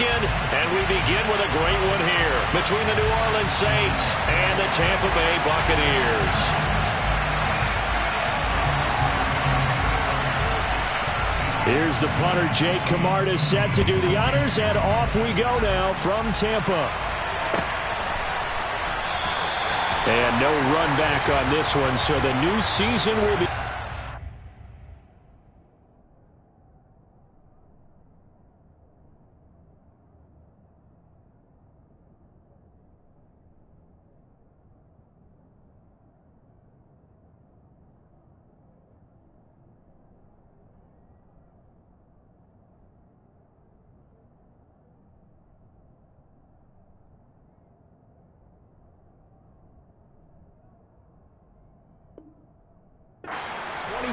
weekend, and we begin with a great one here between the New Orleans Saints and the Tampa Bay Buccaneers. Here's the punter, Jake Camarda, set to do the honors, and off we go now from Tampa. And no run back on this one, so the new season will be...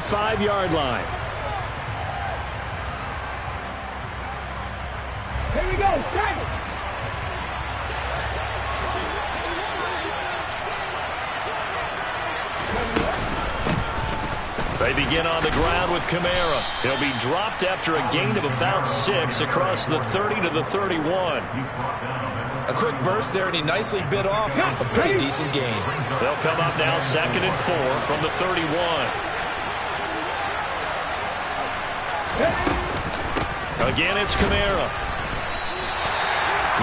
Five-yard line. Here we go. Drive it. They begin on the ground with Kamara. He'll be dropped after a gain of about 6 across the 30 to the 31. A quick burst there, and he nicely bit off a pretty decent gain. They'll come up now 2nd and 4 from the 31. Again, it's Kamara.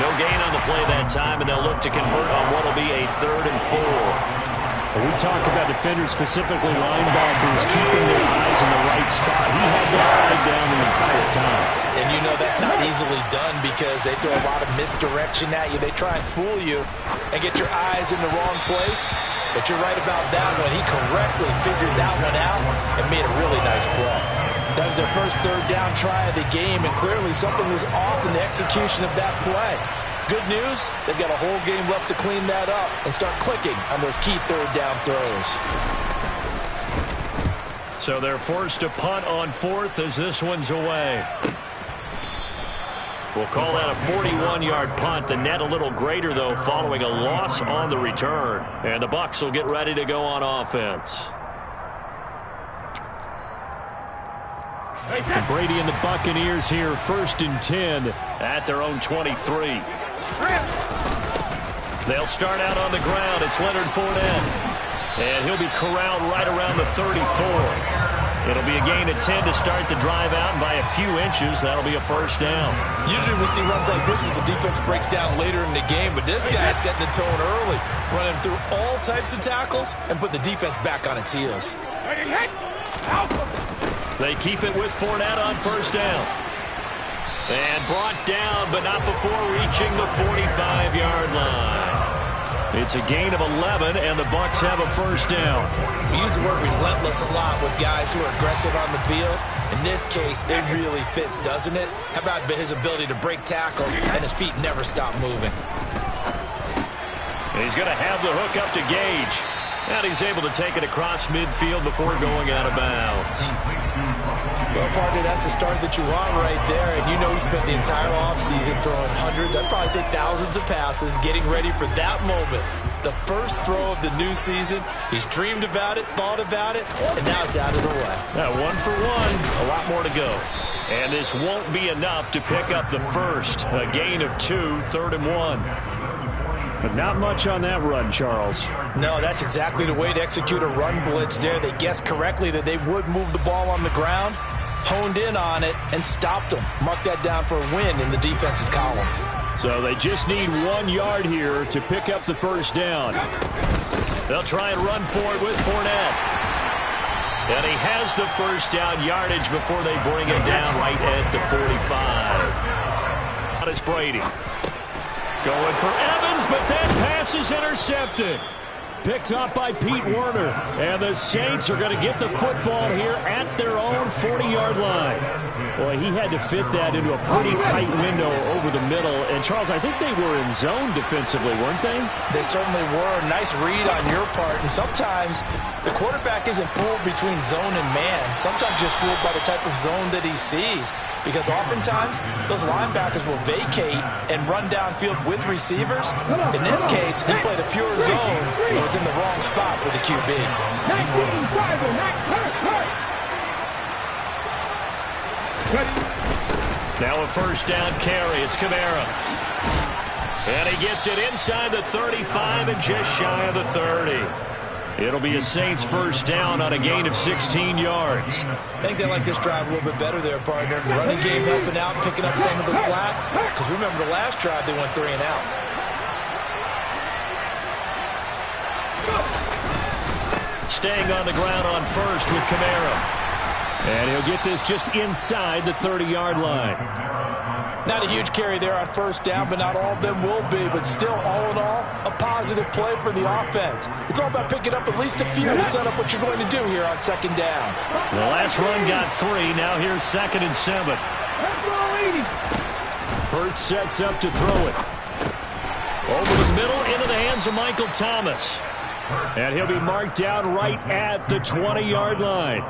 No gain on the play that time, and they'll look to convert on what will be a 3rd and 4. When we talk about defenders, specifically linebackers, keeping their eyes in the right spot. He had that eye down the entire time. And you know that's not easily done because they throw a lot of misdirection at you. They try and fool you and get your eyes in the wrong place. But you're right about that one. He correctly figured that one out and made a really nice play. That was their first 3rd down try of the game, and clearly something was off in the execution of that play. Good news, they've got a whole game left to clean that up and start clicking on those key 3rd down throws. So they're forced to punt on 4th as this one's away. We'll call that a 41-yard punt. The net a little greater, though, following a loss on the return. And the Bucs will get ready to go on offense. And Brady and the Buccaneers here, 1st and 10 at their own 23. They'll start out on the ground. It's Leonard Fournette. And he'll be corralled right around the 34. It'll be a gain of 10 to start the drive out, and by a few inches, that'll be a 1st down. Usually we see runs like this as the defense breaks down later in the game, but this guy's setting the tone early, running through all types of tackles and put the defense back on its heels. They keep it with Fournette on 1st down. And brought down, but not before reaching the 45-yard line. It's a gain of 11, and the Bucs have a 1st down. We use the word relentless a lot with guys who are aggressive on the field. In this case, it really fits, doesn't it? How about his ability to break tackles and his feet never stop moving? He's going to have the hook up to Gage. And he's able to take it across midfield before going out of bounds. Well, partner, that's the start that you want right there. And you know he spent the entire offseason throwing hundreds, I'd probably say thousands of passes, getting ready for that moment. The first throw of the new season. He's dreamed about it, thought about it, and now it's out of the way. Now, 1 for 1, a lot more to go. And this won't be enough to pick up the first. A gain of 2, 3rd and 1. But not much on that run, Charles. No, that's exactly the way to execute a run blitz there. They guessed correctly that they would move the ball on the ground, honed in on it, and stopped them. Mark that down for a win in the defense's column. So they just need 1 yard here to pick up the 1st down. They'll try and run for it with Fournette. And he has the 1st down yardage before they bring it down right at the 45. Out is Brady. Going for Evans, but that pass is intercepted. Picked up by Pete Werner. And the Saints are going to get the football here at their own 40-yard line. Boy, he had to fit that into a pretty tight window over the middle. And, Charles, I think they were in zone defensively, weren't they? They certainly were. Nice read on your part. And sometimes the quarterback isn't fooled between zone and man. Sometimes just fooled by the type of zone that he sees. Because oftentimes, those linebackers will vacate and run downfield with receivers. In this case, he played a pure zone and was in the wrong spot for the QB. Now a first down carry. It's Kamara. And he gets it inside the 35 and just shy of the 30. It'll be a Saints first down on a gain of 16 yards. I think they like this drive a little bit better there, partner. Running game helping out, picking up some of the slack. Because remember the last drive, they went 3 and out. Staying on the ground on first with Kamara. And he'll get this just inside the 30-yard line. Not a huge carry there on first down, but not all of them will be. But still, all in all, a positive play for the offense. It's all about picking up at least a few to set up what you're going to do here on second down. The last run got 3. Now here's 2nd and 7. Hurts sets up to throw it. Over the middle into the hands of Michael Thomas. And he'll be marked down right at the 20-yard line.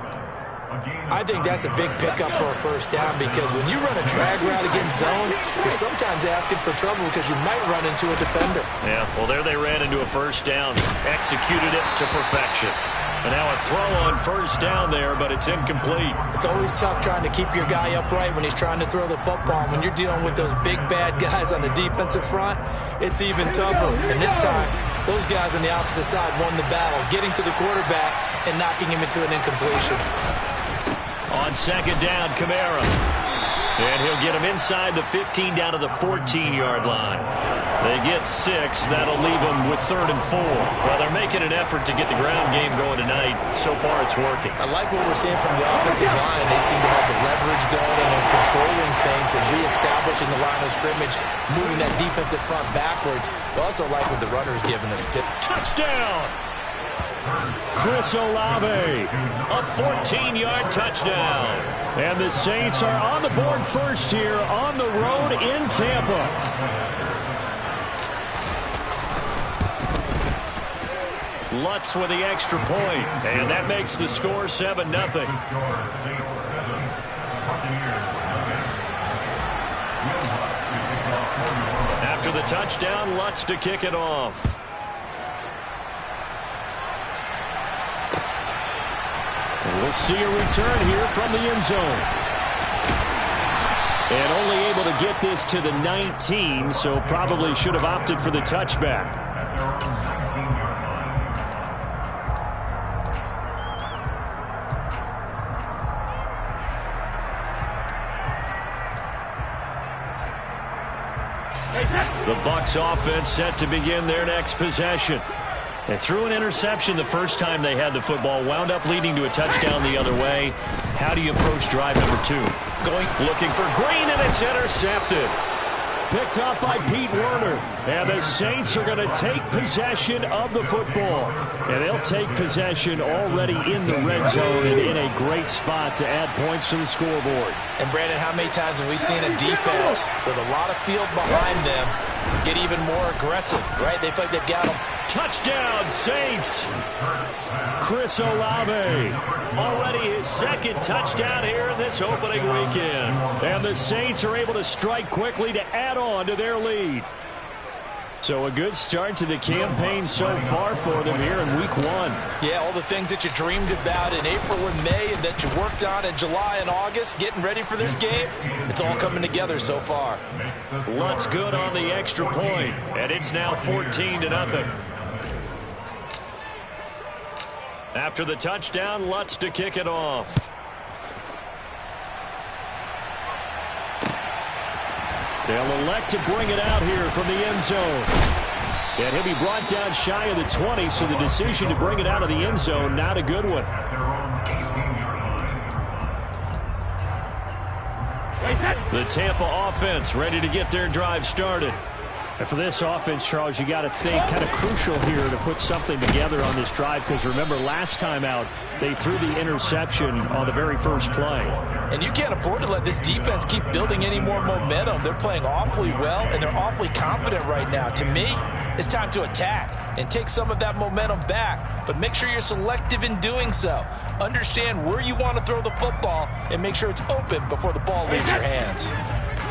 I think that's a big pickup for a first down because when you run a drag route against zone, you're sometimes asking for trouble because you might run into a defender. Yeah, well, there they ran into a first down. Executed it to perfection. And now a throw on first down there, but it's incomplete. It's always tough trying to keep your guy upright when he's trying to throw the football. When you're dealing with those big, bad guys on the defensive front, it's even tougher. And this time, those guys on the opposite side won the battle, getting to the quarterback and knocking him into an incompletion. On second down, Kamara. And he'll get him inside the 15 down to the 14-yard line. They get 6. That'll leave them with 3rd and 4. Well, they're making an effort to get the ground game going tonight. So far, it's working. I like what we're seeing from the offensive line. They seem to have the leverage going and they're controlling things and reestablishing the line of scrimmage, moving that defensive front backwards. But also like what the runner's giving us tip. Touchdown! Chris Olave. A 14-yard touchdown. And the Saints are on the board first here on the road in Tampa. Lutz with the extra point, and that makes the score 7-0. After the touchdown, Lutz to kick it off. We'll see a return here from the end zone. And only able to get this to the 19, so probably should have opted for the touchback. The Bucs offense set to begin their next possession. They threw an interception the first time they had the football, wound up leading to a touchdown the other way. How do you approach drive number 2? Looking for Green, and it's intercepted. Picked up by Pete Werner. And the Saints are going to take possession of the football. And they'll take possession already in the red zone and in a great spot to add points to the scoreboard. And, Brandon, how many times have we seen a defense with a lot of field behind them get even more aggressive, right? They feel like they've got them. Touchdown, Saints. Chris Olave. Already his 2nd touchdown here in this opening weekend. And the Saints are able to strike quickly to add on to their lead. So a good start to the campaign so far for them here in week 1. Yeah, all the things that you dreamed about in April and May and that you worked on in July and August, getting ready for this game, it's all coming together so far. Lutz good on the extra point, and it's now 14-0. After the touchdown, Lutz to kick it off. They'll elect to bring it out here from the end zone. And he'll be brought down shy of the 20, so the decision to bring it out of the end zone, not a good one. The Tampa offense ready to get their drive started. And for this offense, Charles, you got to think kind of crucial here to put something together on this drive, because remember last time out they threw the interception on the very first play. And you can't afford to let this defense keep building any more momentum. They're playing awfully well, and they're awfully confident right now. To me, it's time to attack and take some of that momentum back, but make sure you're selective in doing so. Understand where you want to throw the football and make sure it's open before the ball leaves your hands.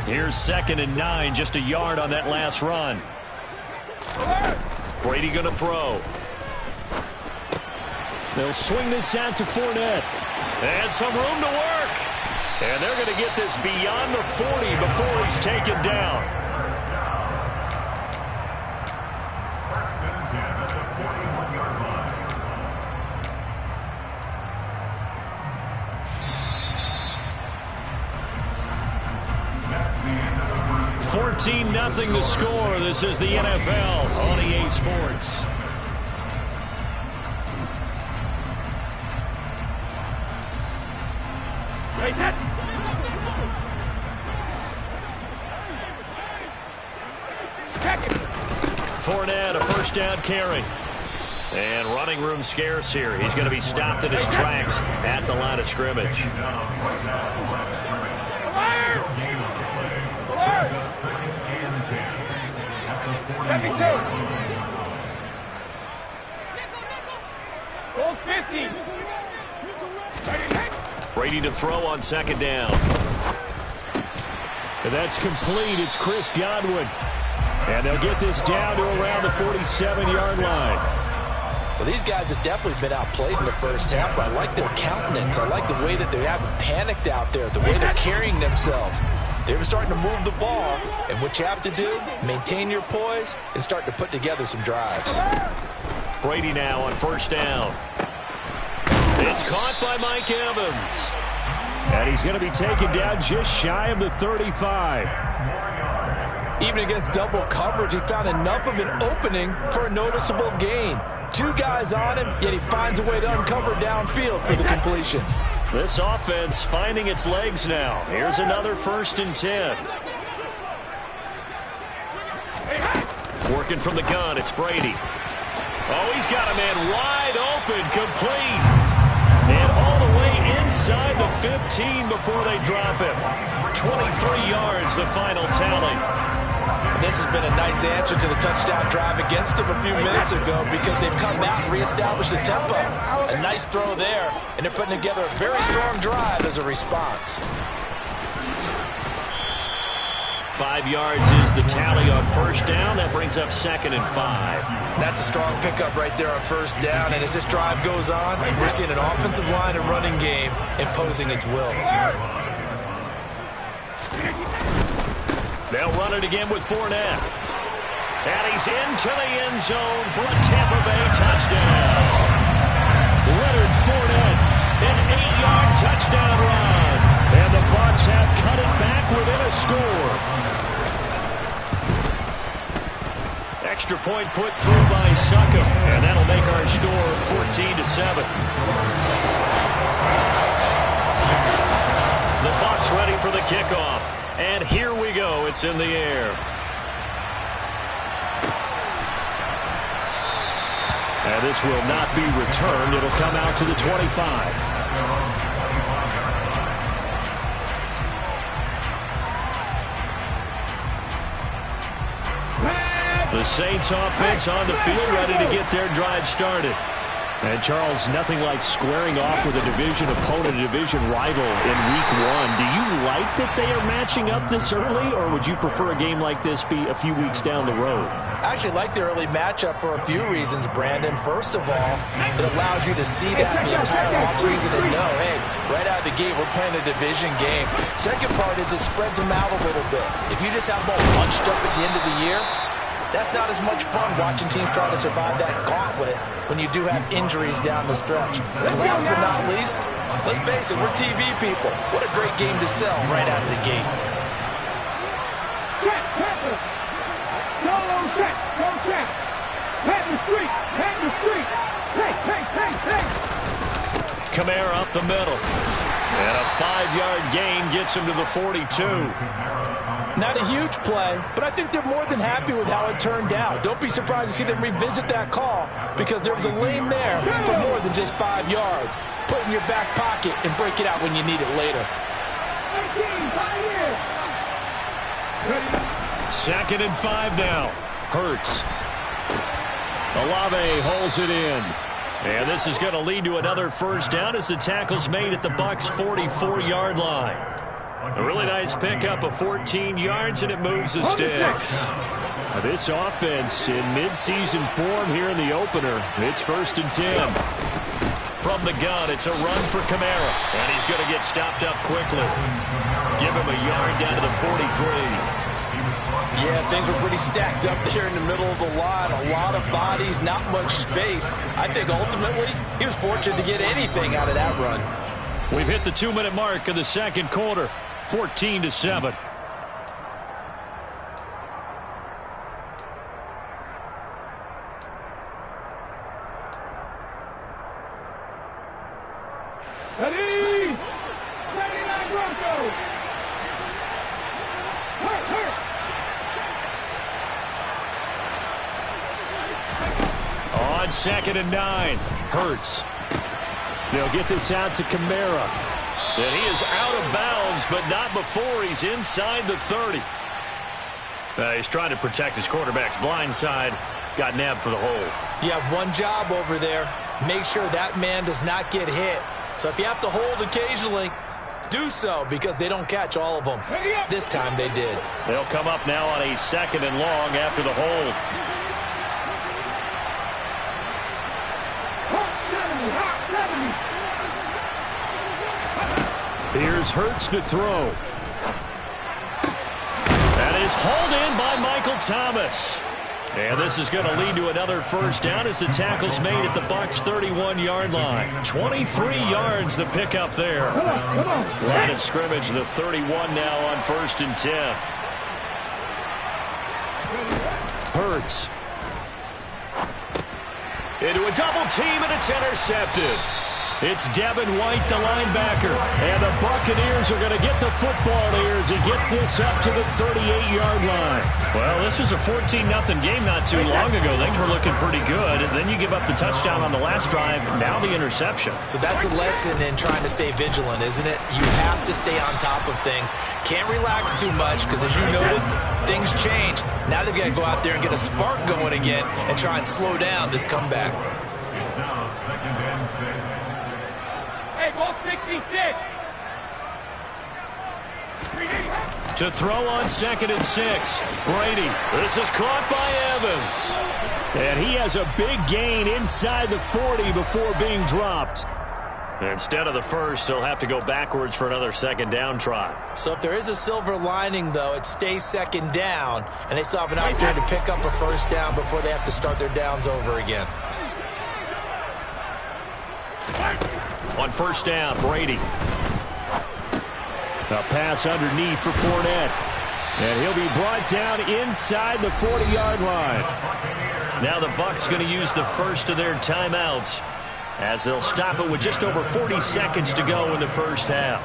Here's 2nd and 9, just a yard on that last run. Brady going to throw. They'll swing this out to Fournette. And some room to work. And they're going to get this beyond the 40 before he's taken down. Nothing the score. This is the NFL on EA Sports. Fournette, a first down carry. And running room scarce here. He's going to be stopped in his tracks at the line of scrimmage. Brady to throw on second down. And that's complete. It's Chris Godwin. And they'll get this down to around the 47-yard line. Well, these guys have definitely been outplayed in the first half, but I like their countenance. I like the way that they haven't panicked out there, the way they're carrying themselves. They're starting to move the ball, and what you have to do, maintain your poise and start to put together some drives. Brady now on first down. It's caught by Mike Evans. And he's going to be taken down just shy of the 35. Even against double coverage, he found enough of an opening for a noticeable gain. Two guys on him, yet he finds a way to uncover downfield for the completion. This offense finding its legs now. Here's another 1st and 10. Working from the gun, it's Brady. Oh, he's got a man wide open, complete. And all the way inside the 15 before they drop him. 23 yards, the final tally. And this has been a nice answer to the touchdown drive against them a few minutes ago because they've come out and reestablished the tempo. A nice throw there, and they're putting together a very strong drive as a response. 5 yards is the tally on first down. That brings up 2nd and 5. That's a strong pickup right there on first down. And as this drive goes on, we're seeing an offensive line and running game imposing its will. They'll run it again with Fournette. And he's into the end zone for a Tampa Bay touchdown. Leonard Fournette, an 8-yard touchdown run. And the Bucs have cut it back within a score. Extra point put through by Succop. And that'll make our score 14-7. The Bucs ready for the kickoff. And here we go. It's in the air. And this will not be returned. It'll come out to the 25. The Saints offense on the field, ready to get their drive started. And, Charles, nothing like squaring off with a division opponent, a division rival in Week 1. Do you like that they are matching up this early, or would you prefer a game like this be a few weeks down the road? I actually like the early matchup for a few reasons, Brandon. First of all, it allows you to see that the entire offseason and know, hey, right out of the gate, we're playing a division game. Second part is it spreads them out a little bit. If you just have them all bunched up at the end of the year, that's not as much fun watching teams try to survive that gauntlet when you do have injuries down the stretch. And last but not least, let's face it, we're TV people. What a great game to sell right out of the gate. Kamara up the middle. And a 5-yard gain gets him to the 42. Not a huge play, but I think they're more than happy with how it turned out. Don't be surprised to see them revisit that call because there was a lane there for more than just 5 yards. Put it in your back pocket and break it out when you need it later. 2nd and 5 now. Hurts. Olave holds it in. And this is going to lead to another first down as the tackle's made at the Bucs' 44-yard line. A really nice pickup of 14 yards, and it moves the sticks. This offense in midseason form here in the opener. It's 1st and 10. from the gun. It's a run for Kamara. And he's going to get stopped up quickly. Give him a yard down to the 43. Yeah, things were pretty stacked up there in the middle of the line. A lot of bodies, not much space. I think ultimately he was fortunate to get anything out of that run. We've hit the 2-minute mark of the second quarter. 14-7. Ready? 79 Broncos. Hurt. On 2nd and 9. Hurts. They'll get this out to Kamara. And he is out of bounds, but not before he's inside the 30. He's trying to protect his quarterback's blind side. Got nabbed for the hole. You have one job over there. Make sure that man does not get hit. So if you have to hold occasionally, do so, because they don't catch all of them. This time they did. They'll come up now on a 2nd and long after the hold. Here's Hurts to throw. That is hauled in by Michael Thomas. And this is going to lead to another first down as the tackle's made at the Bucs' 31-yard line. 23 yards the pickup there. Line of scrimmage, the 31 now on 1st and 10. Hurts. Into a double team, and it's intercepted. It's Devin White, the linebacker. And the Buccaneers are going to get the football here as he gets this up to the 38-yard line. Well, this was a 14-0 game not too long ago. Things were looking pretty good. And then you give up the touchdown on the last drive. Now the interception. So that's a lesson in trying to stay vigilant, isn't it? You have to stay on top of things. Can't relax too much because, as you noted, things change. Now they've got to go out there and get a spark going again and try and slow down this comeback. It's now 2nd and 6. Hey, ball 66. To throw on 2nd and 6. Brady. This is caught by Evans. And he has a big gain inside the 40 before being dropped. Instead of the first, they'll have to go backwards for another 2nd down try. So if there is a silver lining, though, it stays 2nd down, and they still have an opportunity to pick up a first down before they have to start their downs over again. On 1st down, Brady. A pass underneath for Fournette. And he'll be brought down inside the 40-yard line. Now the Bucs going to use the first of their timeouts as they'll stop it with just over 40 seconds to go in the first half.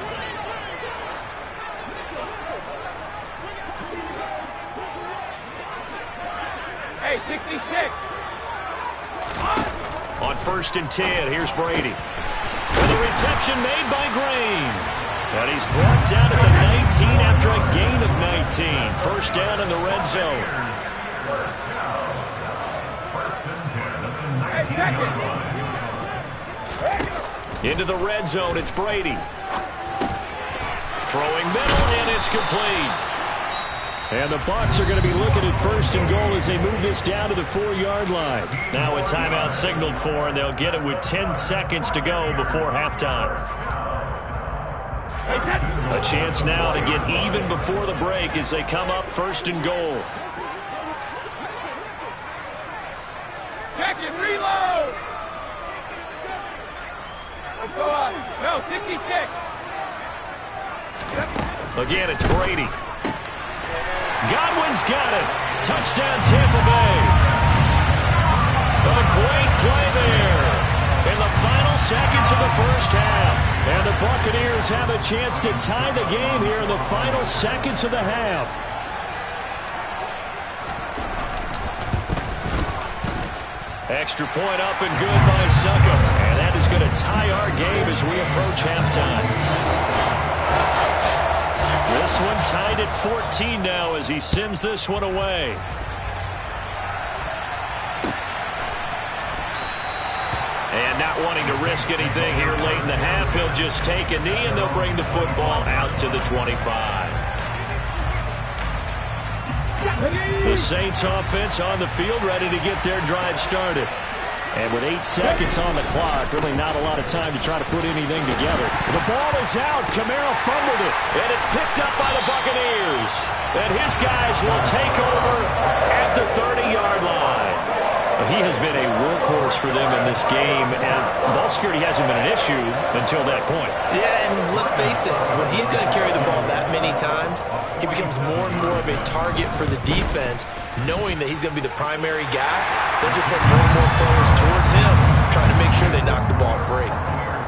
Hey, 66. On 1st and 10, here's Brady. With a reception made by Green. And he's brought down at the 19 after a gain of 19. First down in the red zone. Into the red zone, it's Brady. Throwing middle, and it's complete. And the Bucs are going to be looking at 1st and goal as they move this down to the 4-yard line. Now a timeout signaled for, and they'll get it with 10 seconds to go before halftime. A chance now to get even before the break as they come up 1st and goal. Check it, reload. Let's go up. No, 66. Again, it's Brady. Godwin's got it. Touchdown, Tampa Bay. A great play there in the final seconds of the first half. And the Buccaneers have a chance to tie the game here in the final seconds of the half. Extra point up and good by Suckup. And that is going to tie our game as we approach halftime. This one tied at 14 now as he sends this one away. And not wanting to risk anything here late in the half, he'll just take a knee and they'll bring the football out to the 25. The Saints offense on the field ready to get their drive started. And with 8 seconds on the clock, really not a lot of time to try to put anything together. The ball is out. Kamara fumbled it. And it's picked up by the Buccaneers. And his guys will take over at the 30-yard line. He has been a workhorse for them in this game, and ball security hasn't been an issue until that point. Yeah, and let's face it, when he's going to carry the ball that many times, he becomes more and more of a target for the defense, knowing that he's going to be the primary guy. They'll just send more and more players towards him, trying to make sure they knock the ball free.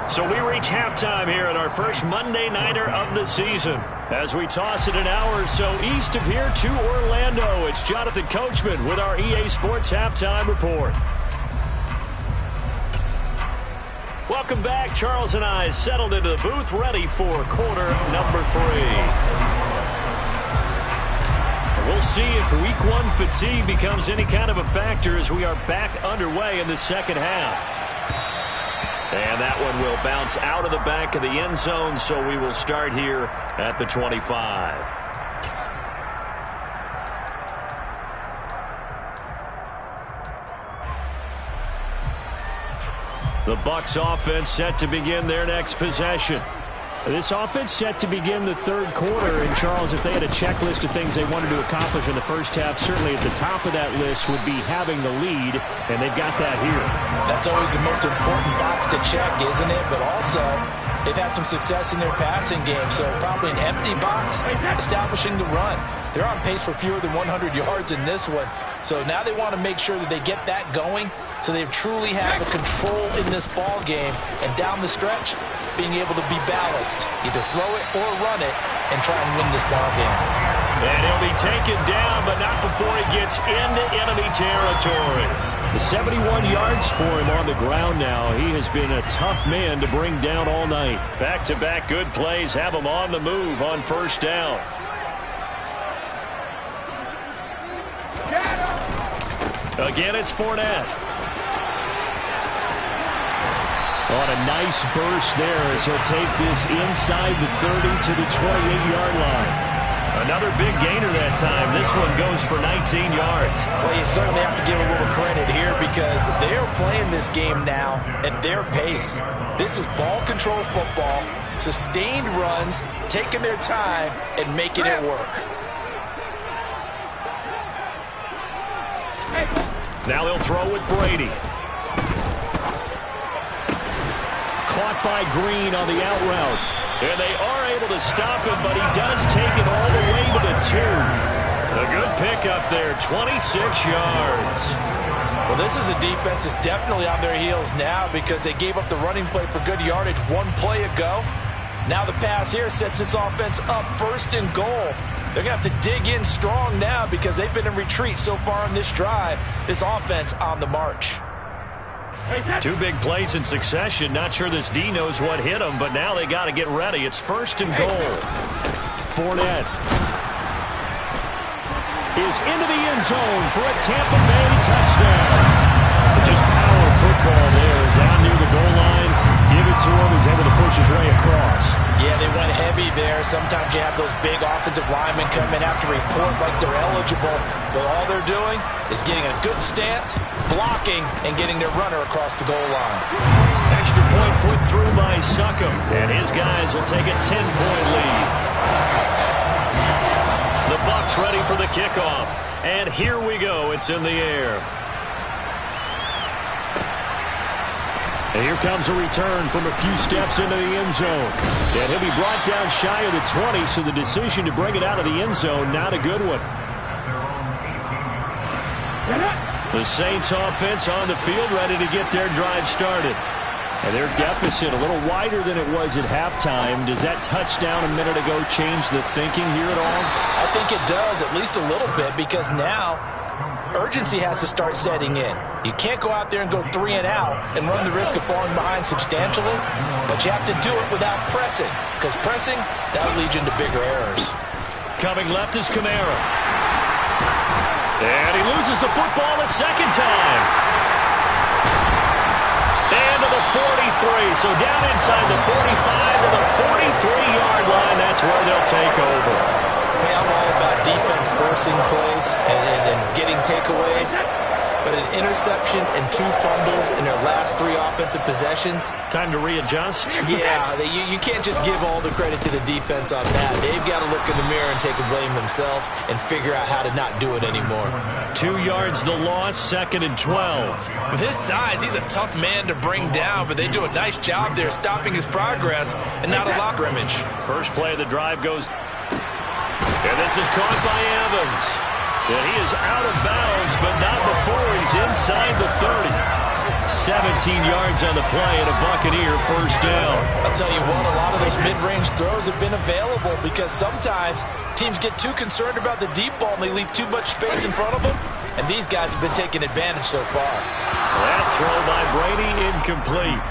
So we reach halftime here at our first Monday Nighter of the season. As we toss it an hour or so east of here to Orlando, it's Jonathan Coachman with our EA Sports Halftime Report. Welcome back. Charles and I settled into the booth, ready for quarter number 3. We'll see if week 1 fatigue becomes any kind of a factor as we are back underway in the second half. And that one will bounce out of the back of the end zone, so we will start here at the 25. The Bucs offense set to begin their next possession. This offense set to begin the third quarter. And, Charles, if they had a checklist of things they wanted to accomplish in the first half, certainly at the top of that list would be having the lead, and they've got that here. That's always the most important box to check, isn't it? But also, they've had some success in their passing game, so probably an empty box establishing the run. They're on pace for fewer than 100 yards in this one. So now they want to make sure that they get that going so they truly have a control in this ball game. And down the stretch, being able to be balanced, either throw it or run it, and try and win this ball game. And he'll be taken down, but not before he gets into enemy territory. The 71 yards for him on the ground now. He has been a tough man to bring down all night. Back-to-back good plays have him on the move on first down. Again, it's Fournette. On a nice burst there as he'll take this inside the 30 to the 28-yard line. Another big gainer that time. This one goes for 19 yards. Well, you certainly have to give a little credit here because they're playing this game now at their pace. This is ball control football, sustained runs, taking their time, and making it work. Now they'll throw with Brady. Caught by Green on the out route. And they are able to stop him, but he does take it all the way to the 2. A good pickup there, 26 yards. Well, this is a defense that's definitely on their heels now because they gave up the running play for good yardage one play ago. Now the pass here sets this offense up first and goal. They're going to have to dig in strong now because they've been in retreat so far in this drive. This offense on the march. 2 big plays in succession. Not sure this D knows what hit them, but now they got to get ready. It's first and goal. Fournette is into the end zone for a Tampa Bay touchdown. Just power football there. Down near the goal line. Give it to him. He's able to push his way across. Yeah, they went heavy there. Sometimes you have those big offensive linemen come in after report like they're eligible, but all they're doing is getting a good stance, blocking, and getting their runner across the goal line. Extra point put through by Succum, and his guys will take a 10-point lead. The Bucs ready for the kickoff, and here we go. It's in the air. And here comes a return from a few steps into the end zone. And he'll be brought down shy of the 20, so the decision to bring it out of the end zone, not a good one. The Saints offense on the field ready to get their drive started. And their deficit a little wider than it was at halftime. Does that touchdown a minute ago change the thinking here at all? I think it does, at least a little bit, because now urgency has to start setting in. You can't go out there and go 3 and out and run the risk of falling behind substantially, but you have to do it without pressing, because pressing, that'll lead you into bigger errors. Coming left is Kamara. And he loses the football a second time. And to the 43, so down inside the 45 to the 43-yard line, that's where they'll take over. Hey, I'm all about defense forcing plays and getting takeaways. but an interception and 2 fumbles in their last 3 offensive possessions. Time to readjust? Yeah, you can't just give all the credit to the defense on that. They've got to look in the mirror and take a blame themselves and figure out how to not do it anymore. 2 yards the loss, 2nd and 12. With his size, he's a tough man to bring down, but they do a nice job there stopping his progress and not a lot of scrimmage. First play of the drive goes. And this is caught by Evans. And he is out of bounds, but not before he's inside the 30. 17 yards on the play and a Buccaneer first down. I'll tell you what, a lot of those mid-range throws have been available because sometimes teams get too concerned about the deep ball and they leave too much space in front of them. And these guys have been taking advantage so far. That throw by Brady incomplete.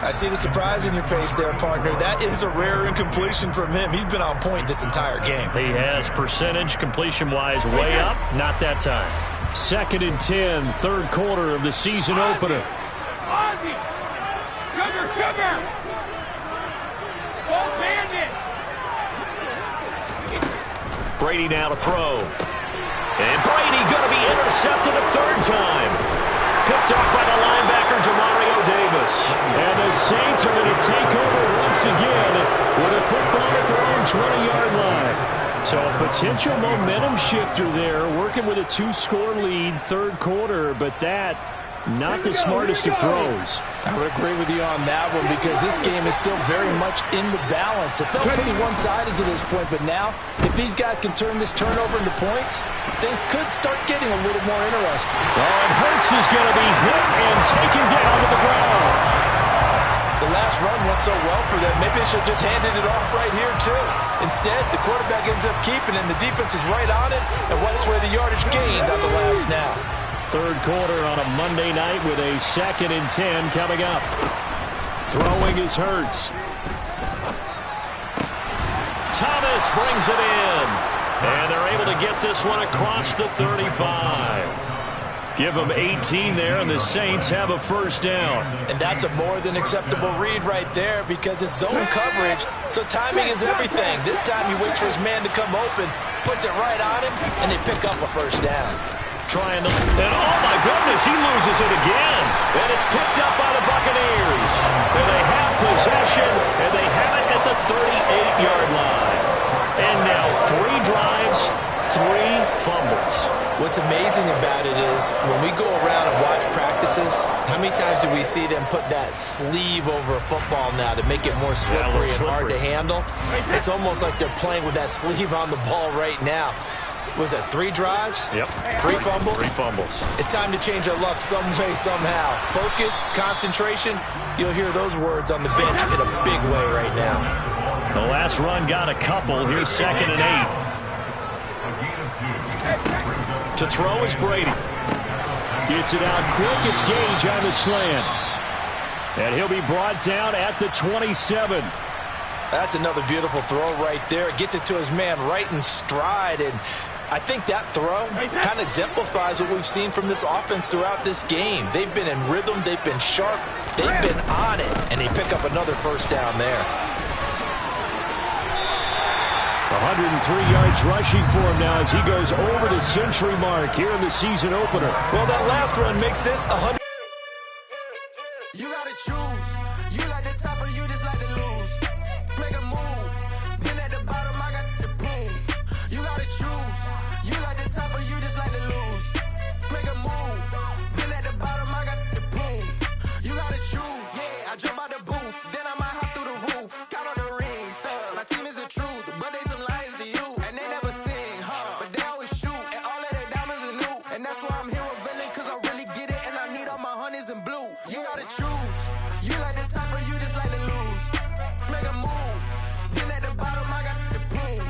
I see the surprise in your face there, partner. That is a rare incompletion from him. He's been on point this entire game. He has percentage completion-wise way up. Not that time. 2nd and 10, 3rd quarter of the season opener. Brady now to throw. And Brady going to be intercepted a 3rd time. Picked off by the linebacker, Demario Davis. And the Saints are going to take over once again with a football at their own 20-yard line. So a potential momentum shifter there, working with a 2-score lead, 3rd quarter, but that not the smartest of throws. I would agree with you on that one because this game is still very much in the balance. It felt pretty one-sided to this point, but now if these guys can turn this turnover into points, things could start getting a little more interesting. And Hurts is going to be hit and taken down to the ground. The last run went so well for them, maybe they should have just handed it off right here too. Instead, the quarterback ends up keeping it, and the defense is right on it and wipes away the yardage gained on the last snap. 3rd quarter on a Monday night with a 2nd and 10 coming up. Throwing is Hurts. Thomas brings it in. And they're able to get this one across the 35. Give them 18 there, and the Saints have a first down. And that's a more than acceptable read right there because it's zone coverage, so timing is everything. This time he waits for his man to come open, puts it right on him, and they pick up a first down. Trying to, and oh my goodness, he loses it again. And it's picked up by the Buccaneers. And they have possession, and they have it at the 38-yard line. And now 3 drives, 3 fumbles. What's amazing about it is when we go around and watch practices, how many times do we see them put that sleeve over a football now to make it more slippery and hard to handle? It's almost like they're playing with that sleeve on the ball right now. Was that 3 drives? Yep. 3 fumbles? 3 fumbles. It's time to change our luck some way, somehow. Focus, concentration, you'll hear those words on the bench in a big way right now. The last run got a couple. Here's 2nd and 8. To throw is Brady. Gets it out quick. It's Gage on the slant. And he'll be brought down at the 27. That's another beautiful throw right there. Gets it to his man right in stride. And I think that throw kind of exemplifies what we've seen from this offense throughout this game. They've been in rhythm. They've been sharp. They've been on it. And they pick up another first down there. 103 yards rushing for him now as he goes over the century mark here in the season opener. Well, that last run makes this 100. You gotta choose. You like the top or you just like to lose. Make a move. Been at the bottom, I got the boom. You gotta choose. You like the top or you just like to lose. Make a move. Been at the bottom, I got the boom. You gotta choose. Yeah, I jump out the booth. Then I might hop through the roof. Got on the ring, stuff. My team is the truth, but they some lies to you. And they never sing, but they always shoot. And all of their diamonds are new. And that's why I'm here with villain, cause I really get it. And I need all my honeys in blue. You gotta choose. You like the top or you just like to lose. Make a move. Been at the bottom, I got the boom.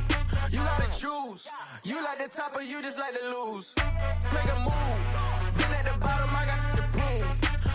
You gotta choose. You like the top or you just like to lose. Make a move. Been at the bottom, I got the boom.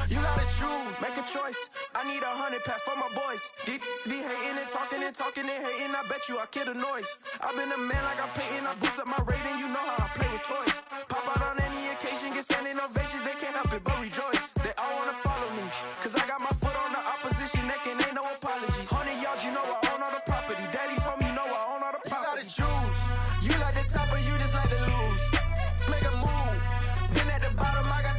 You gotta choose. Make a choice. I need 100 pack for my boys. Be hating and talking and talking and hating. I bet you I kill the noise. I've been a man like I'm Peyton. I boost up my rating. You know how I play with toys. Pop out on any occasion, get standing ovations. They can't help it but rejoice. They all wanna follow me, cause I got my foot on the opposition neck and ain't no apologies. 100 yards, you know I own all the property. Daddy's home, you know I own all the property. You gotta choose. You like the top or you just like to lose. Make a move. Been at the bottom, I got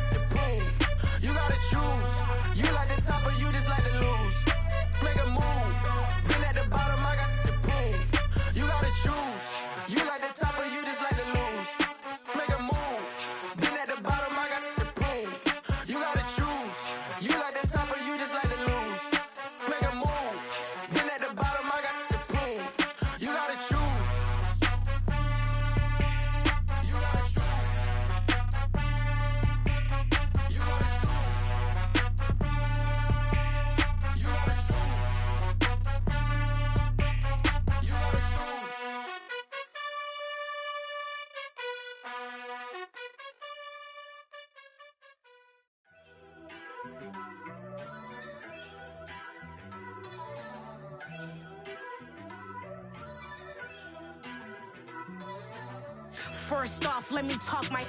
First off, let me talk my.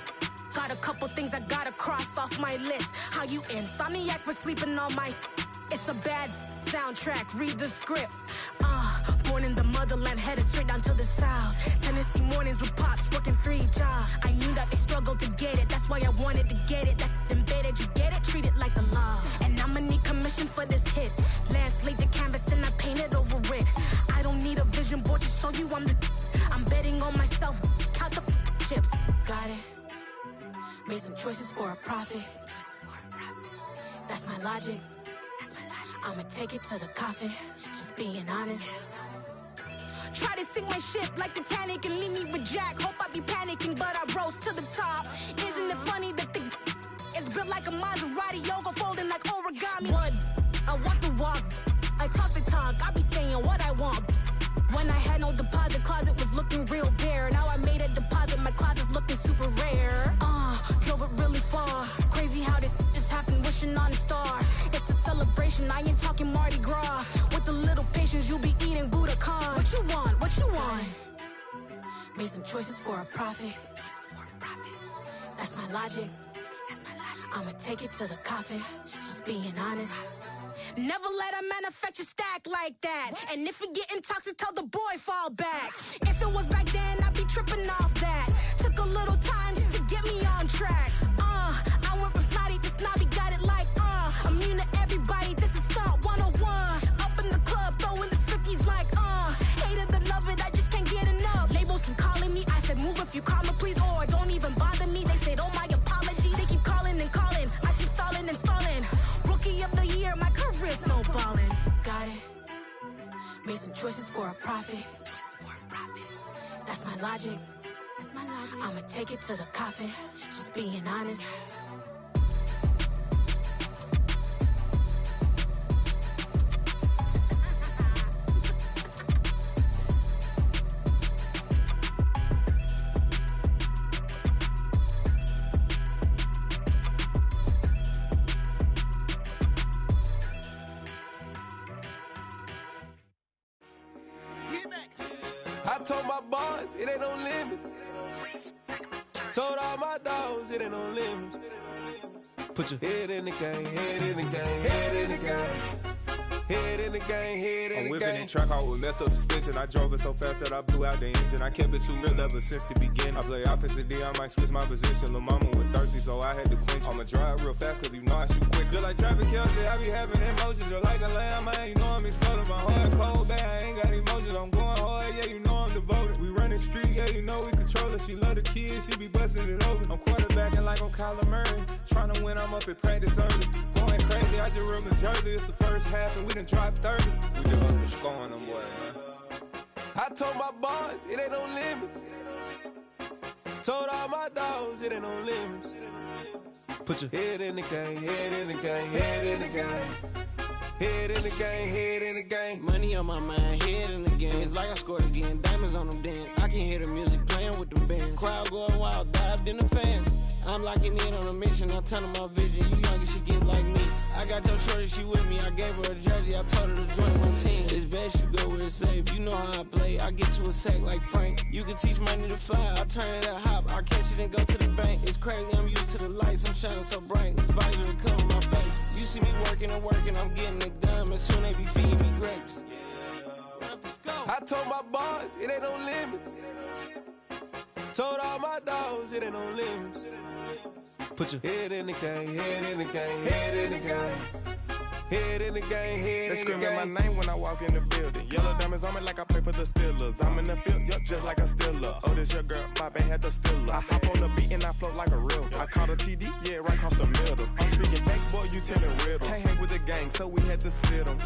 Got a couple things I gotta cross off my list. How you insomniac for sleeping on my. It's a bad soundtrack, read the script. Born in the motherland, headed straight down to the south. Tennessee mornings with pops, working 3 jobs. I knew that they struggled to get it, that's why I wanted to get it. That embedded, you get it, treat it like the law. And I'ma need commission for this hit. Lance laid the canvas and I painted over it. I don't need a vision board to show you I'm betting on myself, count the chips. Got it. Made some choices for a profit. That's my logic. I'ma take it to the coffin, just being honest. Try to sink my ship like Titanic and leave me with Jack. Hope I be panicking, but I rose to the top. Isn't it funny that the is built like a Maserati, yoga folding like origami? What? I walk the walk, I talk the talk, I be saying what I want. When I had no deposit, closet was looking real bare. Now I made a deposit, my closet's looking super rare. Drove it really far. Crazy how did just happen, wishing on a star. It's a celebration, I ain't talking Mardi Gras. With a little patience, you'll be eating Budokan. What you want? What you want? Made some choices for a profit. That's my logic. I'ma take it to the coffin, just being honest. Never let a manufacture stack like that. And if it getting toxic, tell the boy fall back. If it was back then, I'd be tripping off that. Took a little time just to get me on track. I went from snotty to snobby, got it like immune to everybody, this is stunt 101. Up in the club, throwing the 50s like hated to love it, I just can't get enough. Labels keep calling me, I said move if you call me please, or don't even bother me. They said oh my apologies, they keep calling and calling, I keep stalling and stalling. Rookie of the year, my career snowballing. Got it. Made some choices for a profit. That's my logic. I'ma take it to the coffin, just being honest. I told my boys, it ain't no limit. Told all my dogs, it ain't no limit. Put your head in the game, head in the game, head in the game. Head in the game, head in the game. I'm whipping in track out with messed up suspension. I drove it so fast that I blew out the engine. I kept it too real ever since the beginning. I play offensive D, I might switch my position. Lil' mama was thirsty, so I had to quench. I'ma drive real fast, cause you know I shoot quick. Just like Travis Kelce, I be having emotions. Just like a lamb, man, you know I'm exploding. My heart cold, bad, I ain't got emotions. I'm going hard, yeah, you know I'm devoted. We running streets, yeah, you know we control it. She love the kids, she be busting it open. I'm quarterbacking like I'm Kyler Murray. Trying to win, I'm up at practice early. Going crazy, I just ripped the jersey. It's the first half, and we done dropped 30. We just up to scoring them, boy, man. I told my boys, it ain't no limits. Told all my dogs, it ain't no limits. Put your head in the game, head in the game, head in the game. Head in the game, head in the game. Money on my mind, head in the game. It's like I scored again, diamonds on them dance. I can hear the music playing with them bands. Crowd going wild, dived in the fans. I'm locking in on a mission, I'm telling my vision. You young, she get like me. I got your shorty, she with me. I gave her a jersey, I told her to join my team. It's best you go where it's safe. You know how I play, I get to a sack like Frank. You can teach money to fly, I turn it up hop. I catch it and go to the bank. It's crazy, I'm used to the lights, I'm shining so bright. This visor will cover my face. You see me working and working, I'm getting it done. And soon they be feeding me grapes. I told my boys, it ain't no limits. Told all my dogs, it ain't no limits. Put your head in the game, head in the game, head in the game. Head in the game, head they in the game. They screaming my name when I walk in the building. Yellow diamonds on me like I play for the Steelers. I'm in the field, yup, just like a Steeler. Oh, this your girl, my band had the Steeler. I hop on the beat and I float like a real. I caught a TD, yeah, right across the middle. I'm speaking facts, boy, you telling riddles. Can't hang with the gang, so we had to sit them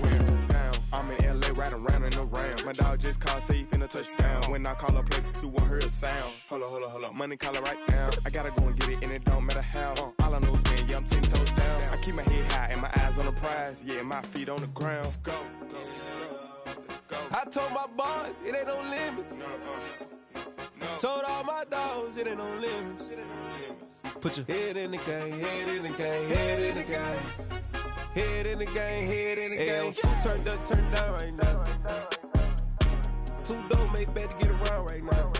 down. I'm in LA, riding round and around. My dog just called, say he finna touchdown. When I call a play, you won't hear a sound. Hold up, money call it right now. I gotta go and get it, and it don't matter how. All I know is, man, yeah, I'm 10 toes down. I keep my head high and my eyes on the prize. Yeah, my feet on the ground. Let's go. Let's go. I told my boys, it ain't no limits. No. Told all my dogs, it ain't no limits. Put your head in the game, head in the game, head in the game. Head in the game, head in the game. Two turned up, turned down right now. Two don't make better get around right now.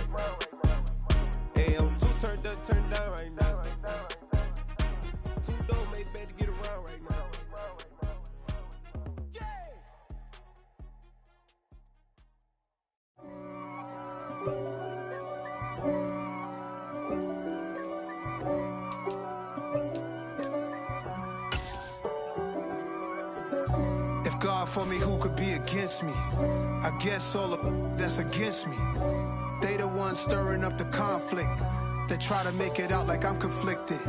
Hey, I'm two turned up, turned down right now. Two don't make better get around right now. If God for me, who could be against me? I guess all of that's against me. They the ones stirring up the conflict. They try to make it out like I'm conflicted.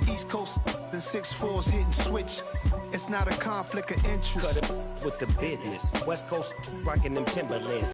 East Coast and 6'4's hitting switch. It's not a conflict of interest. Cut it with the business. West Coast rocking them Timberlands.